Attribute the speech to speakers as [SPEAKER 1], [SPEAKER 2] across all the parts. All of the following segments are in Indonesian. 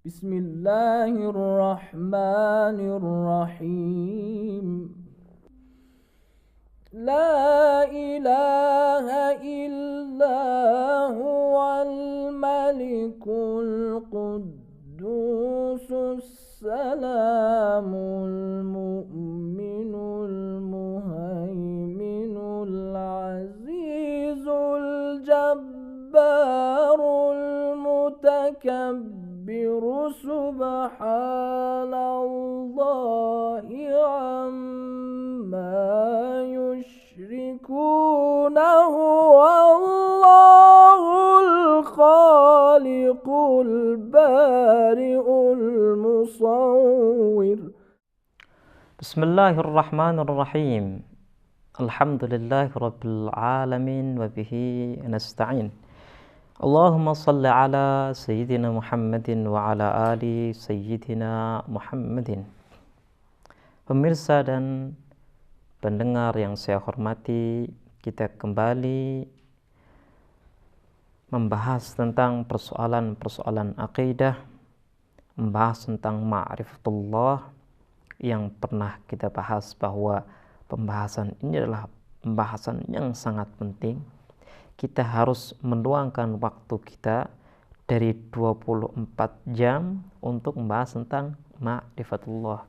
[SPEAKER 1] Bismillahirrahmanirrahim. La ilaha illa huwal malikul quddusus salamul mu'minul muhaiminul azizul jabbarul mutakabbiru subhanallahi amma yushrikunahu wallahul khaliqul bari'ul musawwir.
[SPEAKER 2] Bismillahirrahmanirrahim. Alhamdulillahi rabbil alamin wa bihi nasta'in. Allahumma salli ala sayyidina Muhammadin wa ala ali sayyidina Muhammadin. Pemirsa dan pendengar yang saya hormati, kita kembali membahas tentang persoalan-persoalan akidah, membahas tentang ma'rifatullah yang pernah kita bahas bahwa pembahasan ini adalah pembahasan yang sangat penting. Kita harus meluangkan waktu kita dari 24 jam untuk membahas tentang ma'rifatullah.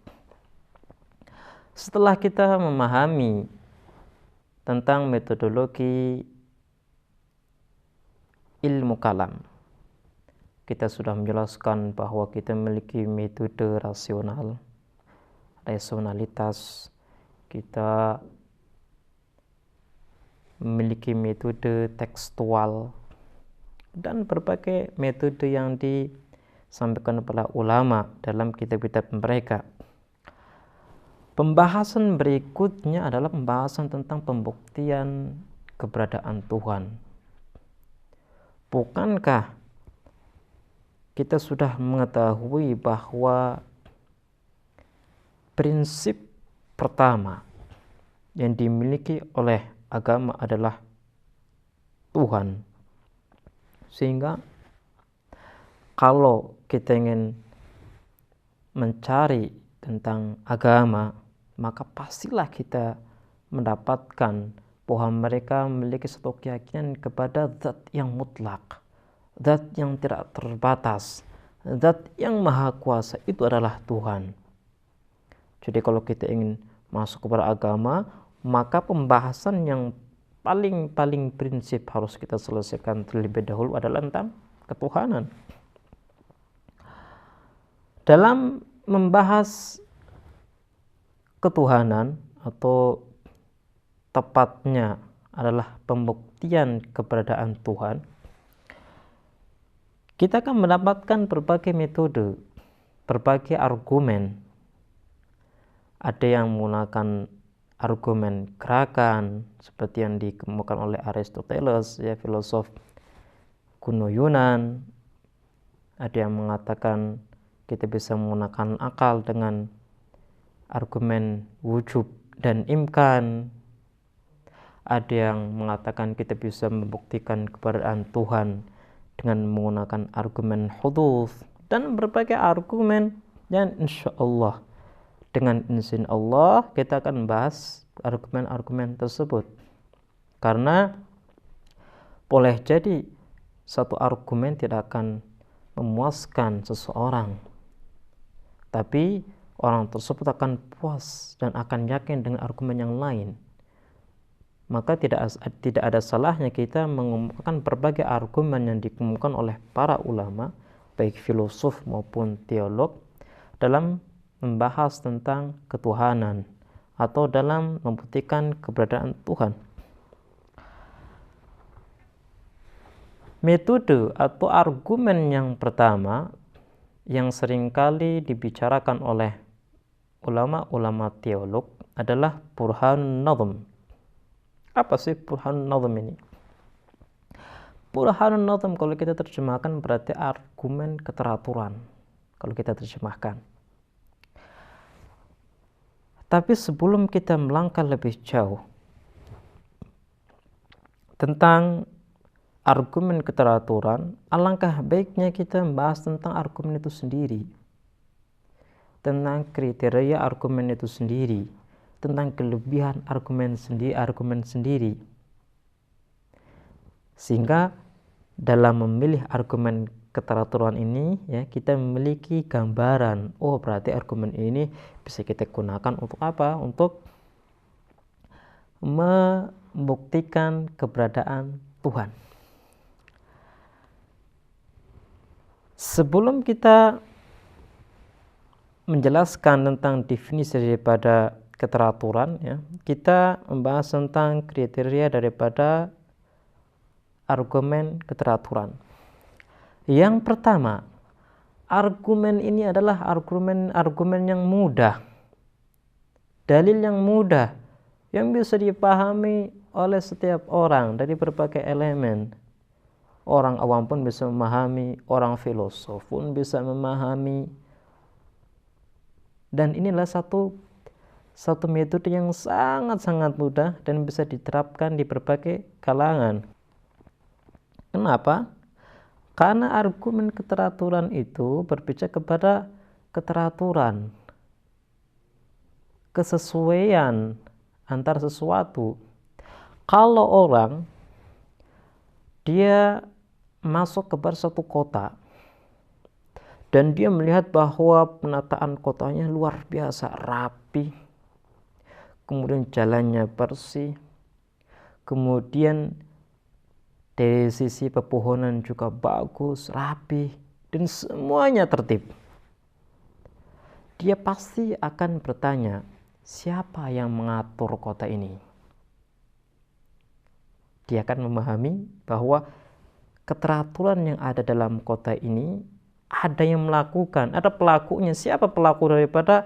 [SPEAKER 2] Setelah kita memahami tentang metodologi ilmu kalam, kita sudah menjelaskan bahwa kita memiliki metode rasionalitas, kita memiliki metode tekstual dan berbagai metode yang disampaikan oleh ulama dalam kitab-kitab mereka. Pembahasan berikutnya adalah pembahasan tentang pembuktian keberadaan Tuhan. Bukankah kita sudah mengetahui bahwa prinsip pertama yang dimiliki oleh agama adalah Tuhan, sehingga kalau kita ingin mencari tentang agama, maka pastilah kita mendapatkan bahwa mereka memiliki satu keyakinan kepada zat yang mutlak, zat yang tidak terbatas, zat yang maha kuasa, itu adalah Tuhan. Jadi kalau kita ingin masuk kepada agama, maka pembahasan yang paling prinsip harus kita selesaikan terlebih dahulu adalah tentang ketuhanan. Dalam membahas ketuhanan, atau tepatnya adalah pembuktian keberadaan Tuhan, kita akan mendapatkan berbagai metode, berbagai argumen. Ada yang menggunakan argumen gerakan seperti yang dikemukakan oleh Aristoteles, ya, filosof kuno Yunan. Ada yang mengatakan kita bisa menggunakan akal dengan argumen wujub dan imkan. Ada yang mengatakan kita bisa membuktikan keberadaan Tuhan dengan menggunakan argumen huduf dan berbagai argumen, dan insya Allah dengan izin Allah kita akan bahas argumen-argumen tersebut. Karena boleh jadi satu argumen tidak akan memuaskan seseorang, tapi orang tersebut akan puas dan akan yakin dengan argumen yang lain. Maka tidak ada salahnya kita mengemukakan berbagai argumen yang dikemukakan oleh para ulama, baik filosof maupun teolog, dalam membahas tentang ketuhanan atau dalam membuktikan keberadaan Tuhan. Metode atau argumen yang pertama yang seringkali dibicarakan oleh ulama-ulama teolog adalah Burhanun Nazm. Apa sih Burhanun Nazm ini? Burhanun Nazm kalau kita terjemahkan berarti argumen keteraturan, kalau kita terjemahkan. Tapi sebelum kita melangkah lebih jauh tentang argumen keteraturan, alangkah baiknya kita membahas tentang argumen itu sendiri, tentang kriteria argumen itu sendiri, tentang kelebihan argumen sendiri. Sehingga dalam memilih argumen keteraturan ini ya, kita memiliki gambaran, oh berarti argumen ini bisa kita gunakan untuk apa? Untuk membuktikan keberadaan Tuhan. Sebelum kita menjelaskan tentang definisi daripada keteraturan ya, kita membahas tentang kriteria daripada argumen keteraturan. Yang pertama, argumen ini adalah argumen yang mudah, dalil yang mudah, yang bisa dipahami oleh setiap orang dari berbagai elemen. Orang awam pun bisa memahami, orang filosof pun bisa memahami. Dan inilah satu metode yang sangat-sangat mudah dan bisa diterapkan di berbagai kalangan. Kenapa? Karena argumen keteraturan itu berbicara kepada keteraturan, kesesuaian antar sesuatu. Kalau orang dia masuk ke satu kota dan dia melihat bahwa penataan kotanya luar biasa rapi, kemudian jalannya bersih, kemudian dari sisi pepohonan juga bagus, rapi, dan semuanya tertib. Dia pasti akan bertanya, siapa yang mengatur kota ini? Dia akan memahami bahwa keteraturan yang ada dalam kota ini ada yang melakukan, ada pelakunya. Siapa pelaku daripada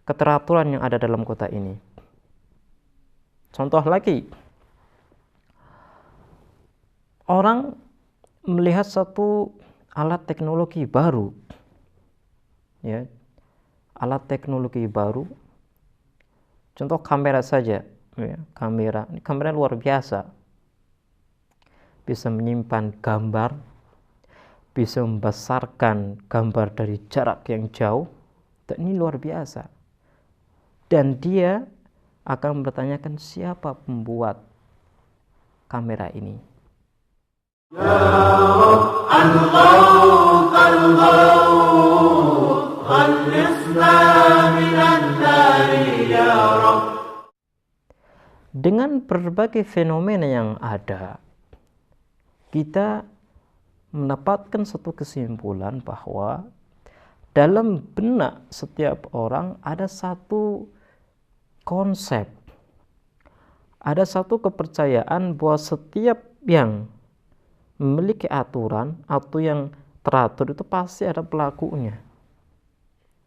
[SPEAKER 2] keteraturan yang ada dalam kota ini? Contoh lagi, orang melihat satu alat teknologi baru, ya, alat teknologi baru. Contoh kamera saja, ya, kamera luar biasa, bisa menyimpan gambar, bisa membesarkan gambar dari jarak yang jauh, dan ini luar biasa. Dan dia akan bertanyakan siapa pembuat kamera ini. Ya Rabb, dengan berbagai fenomena yang ada, kita mendapatkan satu kesimpulan bahwa dalam benak setiap orang ada satu konsep, ada satu kepercayaan bahwa setiap yang memiliki aturan atau yang teratur itu pasti ada pelakunya.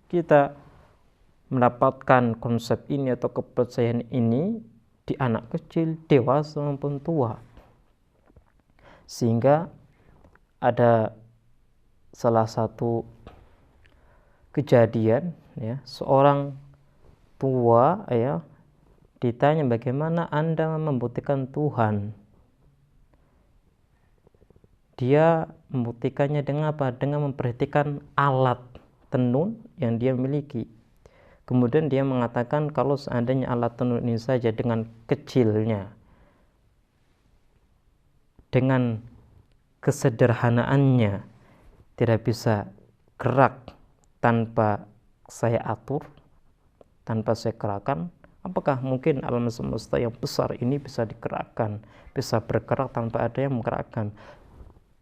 [SPEAKER 2] Kita mendapatkan konsep ini atau kepercayaan ini di anak kecil, dewasa maupun tua. Sehingga ada salah satu kejadian, ya, seorang tua ya ditanya, bagaimana Anda membuktikan Tuhan? Dia membuktikannya dengan apa? Dengan memperhatikan alat tenun yang dia miliki. Kemudian dia mengatakan kalau seandainya alat tenun ini saja dengan kecilnya, dengan kesederhanaannya, tidak bisa gerak tanpa saya atur, tanpa saya gerakkan, apakah mungkin alam semesta yang besar ini bisa digerakkan, bisa bergerak tanpa ada yang menggerakkan,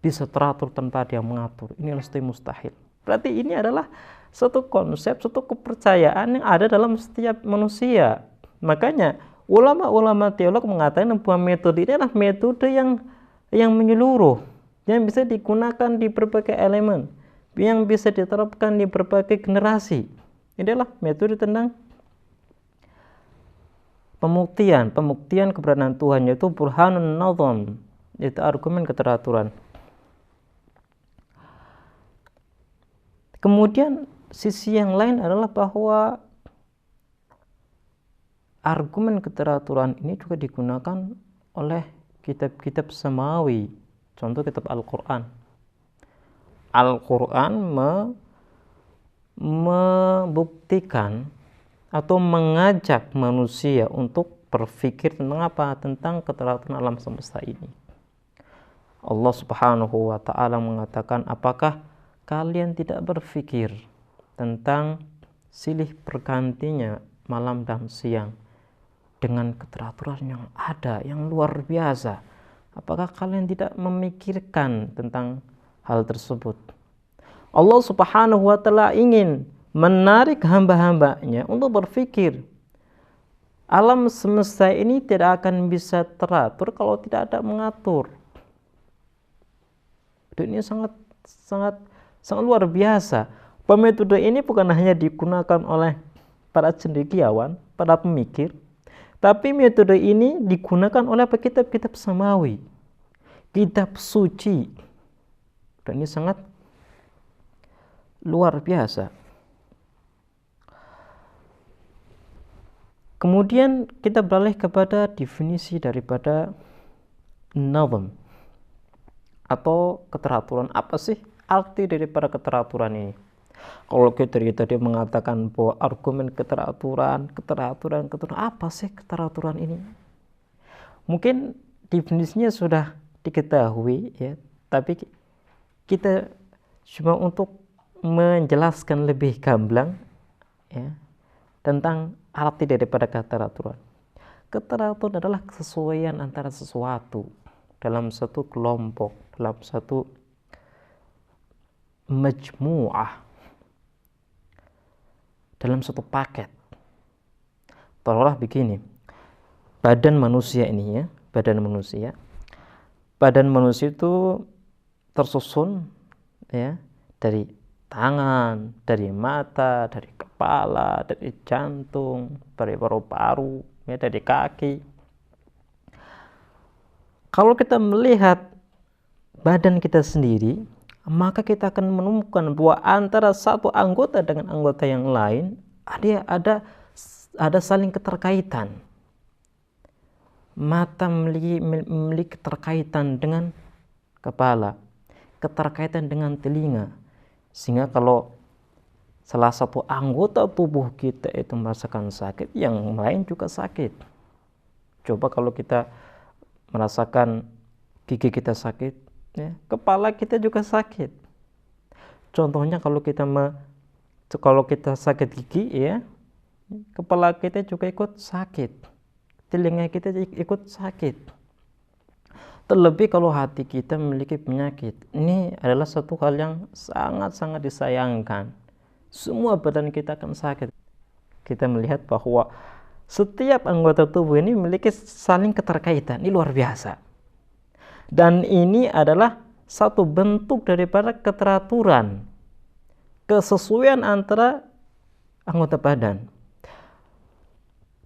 [SPEAKER 2] bisa teratur tanpa ada yang mengatur? Ini mustahil. Berarti ini adalah satu konsep, satu kepercayaan yang ada dalam setiap manusia. Makanya ulama-ulama teolog mengatakan bahwa metode ini adalah metode yang menyeluruh, yang bisa digunakan di berbagai elemen, yang bisa diterapkan di berbagai generasi. Ini adalah metode tentang pembuktian keberadaan Tuhan, yaitu burhanun nazam, yaitu argumen keteraturan. Kemudian sisi yang lain adalah bahwa argumen keteraturan ini juga digunakan oleh kitab-kitab samawi. Contoh kitab Al-Quran. Al-Quran membuktikan atau mengajak manusia untuk berpikir tentang apa? Tentang keteraturan alam semesta ini. Allah Subhanahu wa ta'ala mengatakan, apakah kalian tidak berpikir tentang silih bergantinya malam dan siang dengan keteraturan yang ada, yang luar biasa? Apakah kalian tidak memikirkan tentang hal tersebut? Allah Subhanahu wa ta'ala ingin menarik hamba-hambanya untuk berpikir. Alam semesta ini tidak akan bisa teratur kalau tidak ada mengatur. Dan ini sangat luar biasa. Metode ini bukan hanya digunakan oleh para cendekiawan, para pemikir, tapi metode ini digunakan oleh kitab-kitab samawi, kitab suci. Dan ini sangat luar biasa. Kemudian kita beralih kepada definisi daripada nazam atau keteraturan. Apa sih arti daripada keteraturan ini? Kalau kita tadi mengatakan bahwa argumen keteraturan, apa sih keteraturan ini? Mungkin definisinya sudah diketahui ya, tapi kita cuma untuk menjelaskan lebih gamblang ya, tentang arti daripada keteraturan. Keteraturan adalah kesesuaian antara sesuatu dalam satu kelompok, dalam satu majmu'ah, dalam satu paket. Taruhlah begini, badan manusia ini ya, badan manusia itu tersusun ya dari tangan, dari mata, dari kepala, dari jantung, dari paru-paru, ya, dari kaki. Kalau kita melihat badan kita sendiri, maka kita akan menemukan bahwa antara satu anggota dengan anggota yang lain ada saling keterkaitan. Mata memiliki keterkaitan dengan kepala, keterkaitan dengan telinga. Sehingga kalau salah satu anggota tubuh kita itu merasakan sakit, yang lain juga sakit. Coba kalau kita merasakan gigi kita sakit, ya, kepala kita juga sakit. Contohnya kalau kita sakit gigi, ya, kepala kita juga ikut sakit, telinga kita ikut sakit. Terlebih kalau hati kita memiliki penyakit. Ini adalah satu hal yang sangat-sangat disayangkan. Semua badan kita akan sakit. Kita melihat bahwa setiap anggota tubuh ini memiliki saling keterkaitan. Ini luar biasa. Dan ini adalah satu bentuk daripada keteraturan, kesesuaian antara anggota badan.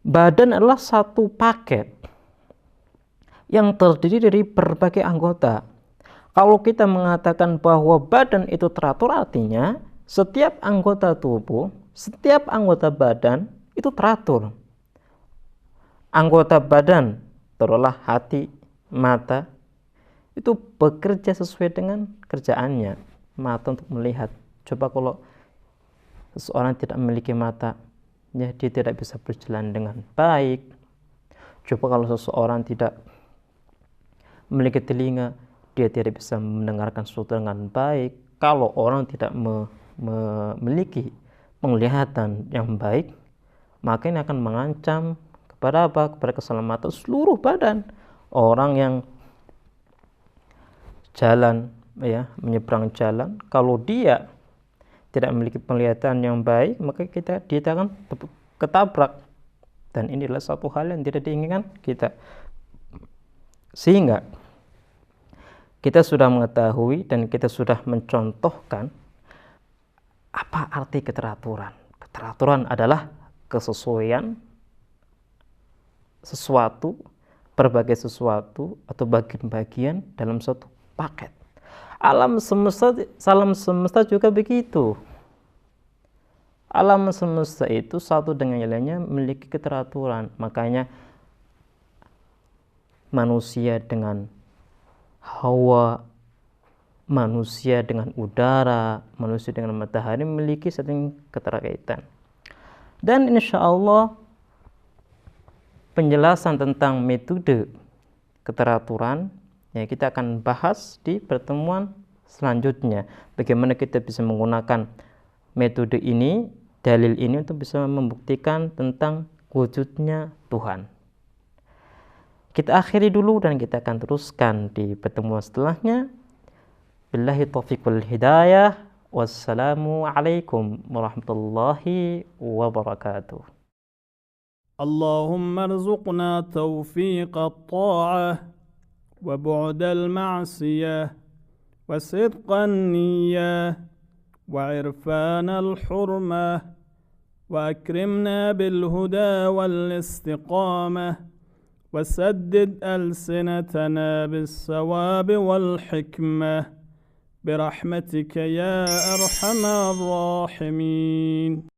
[SPEAKER 2] Badan adalah satu paket yang terdiri dari berbagai anggota. Kalau kita mengatakan bahwa badan itu teratur, artinya setiap anggota tubuh, setiap anggota badan itu teratur. Anggota badan, taruhlah hati, mata, itu bekerja sesuai dengan kerjaannya. Mata untuk melihat. Coba kalau seseorang tidak memiliki mata, ya, dia tidak bisa berjalan dengan baik. Coba kalau seseorang tidak memiliki telinga, dia tidak bisa mendengarkan sesuatu dengan baik. Kalau orang tidak memiliki penglihatan yang baik, maka ini akan mengancam kepada apa? Kepada keselamatan seluruh badan. Orang yang jalan, ya, menyeberang jalan, kalau dia tidak memiliki penglihatan yang baik, maka dia akan ketabrak. Dan ini adalah satu hal yang tidak diinginkan kita. Sehingga kita sudah mengetahui dan kita sudah mencontohkan apa arti keteraturan. Keteraturan adalah kesesuaian sesuatu, berbagai sesuatu atau bagian-bagian dalam suatu paket. Alam semesta juga begitu. Alam semesta itu satu dengan yang lainnya memiliki keteraturan. Makanya manusia dengan hawa, manusia dengan udara, manusia dengan matahari memiliki satu keterkaitan. Dan insya Allah penjelasan tentang metode keteraturan ya kita akan bahas di pertemuan selanjutnya. Bagaimana kita bisa menggunakan metode ini, dalil ini untuk bisa membuktikan tentang wujudnya Tuhan. Kita akhiri dulu dan kita akan teruskan di pertemuan setelahnya. Billahi taufiq wal hidayah. Wassalamualaikum warahmatullahi wabarakatuh.
[SPEAKER 1] اللهم ارزقنا توفيق الطاعة وبعد المعصية وصدق النية وعرفان الحرمة وأكرمنا بالهدى والاستقامة وسدد ألسنتنا بالصواب والحكمة برحمتك يا أرحم الراحمين.